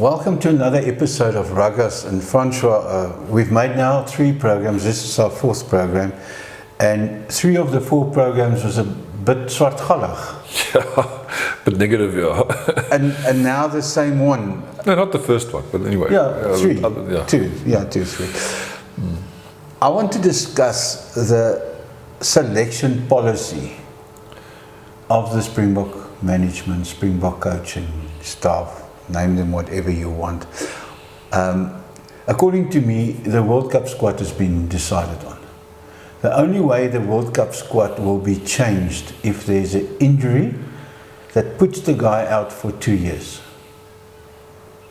Welcome to another episode of Ruggers and Francois. We've made now 3 programs. This is our 4th program, and 3 of the 4 programs was a bit swartgallig. Yeah, but negative, yeah. and now the same one. No, not the first one, but anyway. Yeah, 3. I want to discuss the selection policy of the Springbok management, Springbok coaching staff. Name them whatever you want. According to me, the World Cup squad has been decided on. The only way the World Cup squad will be changed if there's an injury that puts the guy out for 2 years.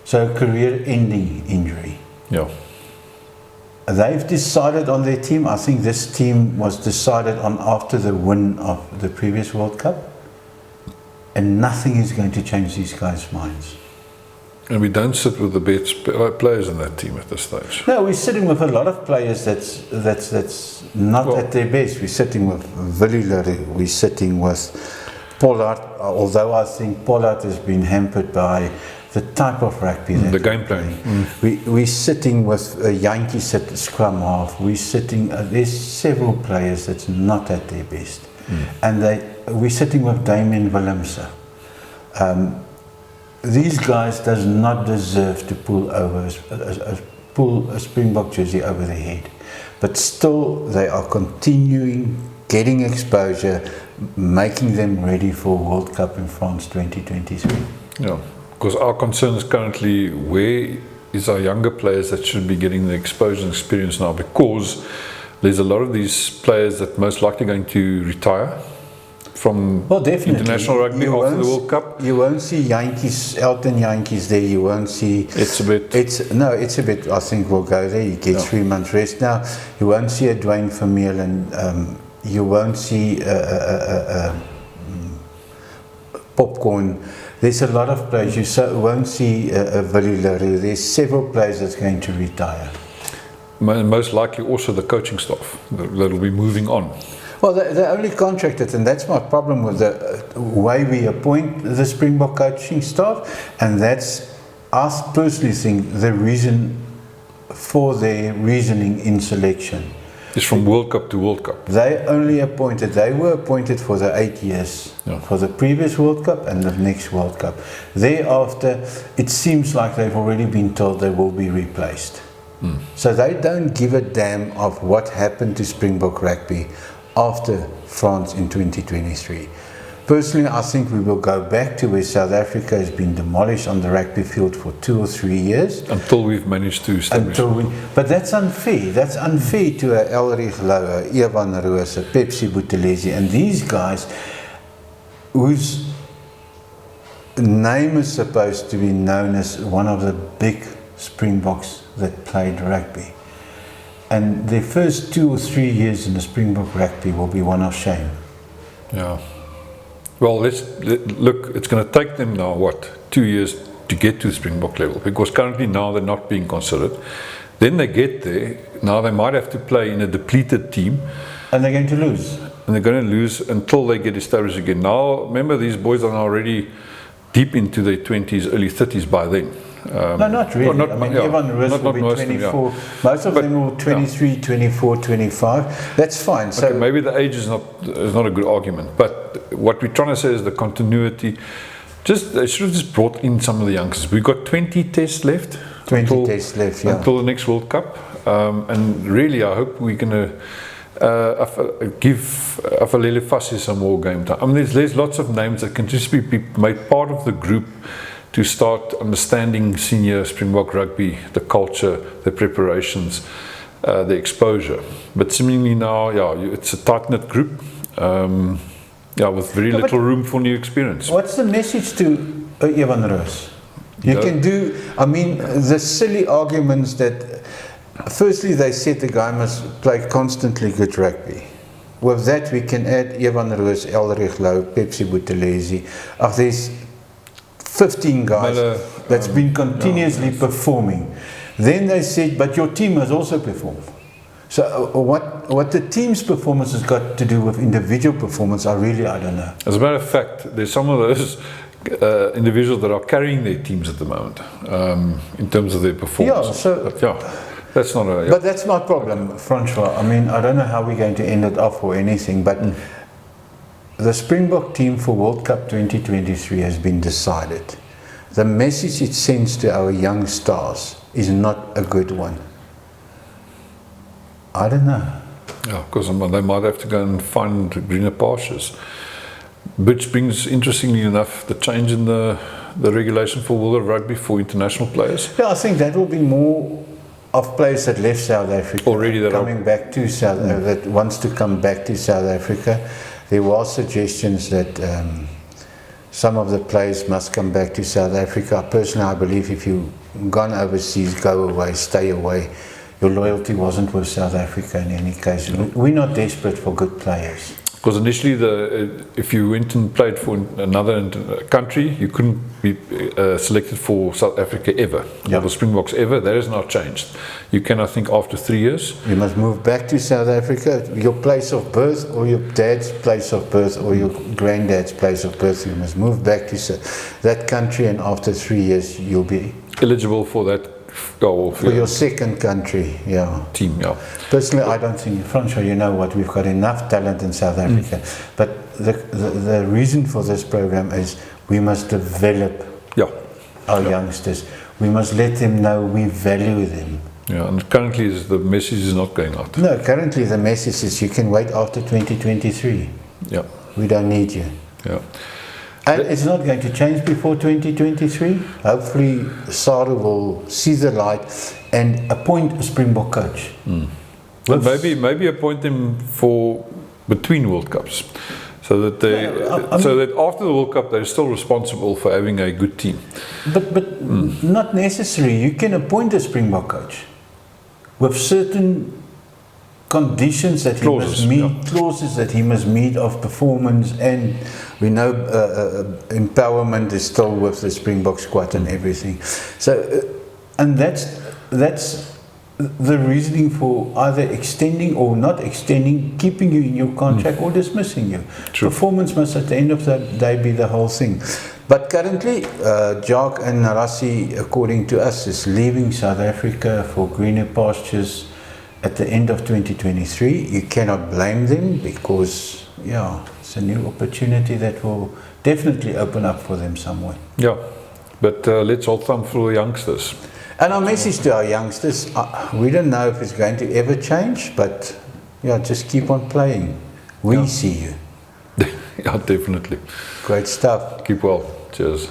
So a career-ending injury. Yeah. They've decided on their team. I think this team was decided on after the win of the previous World Cup. And nothing is going to change these guys' minds. And we don't sit with the best players in that team at this stage. No, we're sitting with a lot of players that's not at their best. We're sitting with Villilere, we're sitting with Pollard, although I think Pollard has been hampered by the type of rugby that the game plan. We're sitting with Yankees at scrum half. We're sitting, there's several players that's not at their best. And we're sitting with Damien Willemse. These guys does not deserve to pull a Springbok jersey over their head, but still they are continuing getting exposure, making them ready for World Cup in France 2023. Yeah, because our concern is currently where is our younger players that should be getting the exposure and experience now, because there's a lot of these players that most likely going to retire from international rugby after the World Cup. You won't see Elton Yankees there. You won't see. It's a bit. I think we'll go there. You get 3 months rest now. You won't see a Dwayne Vermeulen, and you won't see Popcorn. There's a lot of players. You won't see Villilere. There's several players that's going to retire. Most likely also the coaching staff that will be moving on. Well, they're only contracted, and that's my problem with the way we appoint the Springbok coaching staff, and that's, I personally think, the reason for their reasoning in selection. It's from World Cup to World Cup. They were appointed for the 8 years, for the previous World Cup and the next World Cup. Thereafter, it seems like they've already been told they will be replaced. So they don't give a damn of what happened to Springbok rugby after France in 2023. Personally, I think we will go back to where South Africa has been demolished on the rugby field for 2 or 3 years. Until we've managed to establish. But that's unfair. That's unfair to a Elrich Louw, Evan Roos, Pepsi Buthelezi, and these guys whose name is supposed to be known as one of the big Springboks that played rugby. And their first 2 or 3 years in the Springbok rugby will be one of shame. Yeah. Well, look, it's going to take them now, 2 years to get to the Springbok level, because currently now they're not being considered. Then they get there, now they might have to play in a depleted team. And they're going to lose. And they're going to lose until they get established again. Now, remember, these boys are now already deep into their 20s, early 30s by then. No, not really. Evan Roos will be 24. Most of them will 23, 24, 25. That's fine. So maybe the age is not a good argument. But what we're trying to say is the continuity. They should have just brought in some of the youngsters. We've got 20 tests left. 20 tests left, yeah. Until the next World Cup. And really, I hope we're going to give Afalele Fassi some more game time. I mean, there's lots of names that can just be made part of the group to start understanding senior Springbok rugby, the culture, the preparations, the exposure. But seemingly now, it's a tight-knit group, with very little room for new experience. What's the message to Evan Roos? You can do, the silly arguments that, firstly they said the guy must play constantly good rugby. With that we can add Evan Roos, Elrich Louw, Pepsi Buthelezi. There's 15 guys that's been continuously performing. Then they said, but your team has also performed. So what the team's performance has got to do with individual performance, I don't know. As a matter of fact, there's some of those individuals that are carrying their teams at the moment in terms of their performance. Yeah, so But, yeah, that's not a. Yeah. but that's my problem, Francois. I mean, I don't know how we're going to end it off or anything, but the Springbok team for World Cup 2023 has been decided. The message it sends to our young stars is not a good one. I don't know. Yeah, because they might have to go and find greener pastures. Which brings, interestingly enough, the change in the regulation for World Rugby for international players. Yeah, I think that will be more of players that left South Africa Already that coming back to that wants to come back to South Africa. There were suggestions that some of the players must come back to South Africa. Personally, I believe if you've gone overseas, go away, stay away. Your loyalty wasn't with South Africa in any case. We're not desperate for good players. Because initially, if you went and played for another country, you couldn't be selected for South Africa ever. Yep. Or the Springboks ever. That has now changed. You can, I think, after 3 years. You must move back to South Africa, your place of birth, or your dad's place of birth, or your granddad's place of birth. You must move back to that country, and after 3 years, you'll be eligible for that. For your second country, yeah. Team, yeah. Personally, I don't think, Francois, you know what, we've got enough talent in South Africa. But the reason for this program is we must develop our youngsters. We must let them know we value them. Yeah, and currently the message is not going out. No, currently the message is you can wait after 2023. Yeah. We don't need you. Yeah. And it's not going to change before 2023. Hopefully, Saru will see the light and appoint a Springbok coach. Well, maybe appoint them for between World Cups, so that so that after the World Cup they're still responsible for having a good team. But not necessarily. You can appoint a Springbok coach with certain conditions that he must meet, clauses that he must meet of performance, and we know empowerment is still with the Springbok squad and everything. So, and that's the reasoning for either extending or not extending, keeping you in your contract or dismissing you. True. Performance must at the end of the day be the whole thing. But currently, Jacques and Narasi, according to us, is leaving South Africa for greener pastures at the end of 2023. You cannot blame them because, yeah, it's a new opportunity that will definitely open up for them somewhere. Yeah, but let's hold thumb for the youngsters. And our message to our youngsters, we don't know if it's going to ever change, but yeah, just keep on playing. We see you. Yeah, definitely. Great stuff. Keep well. Cheers.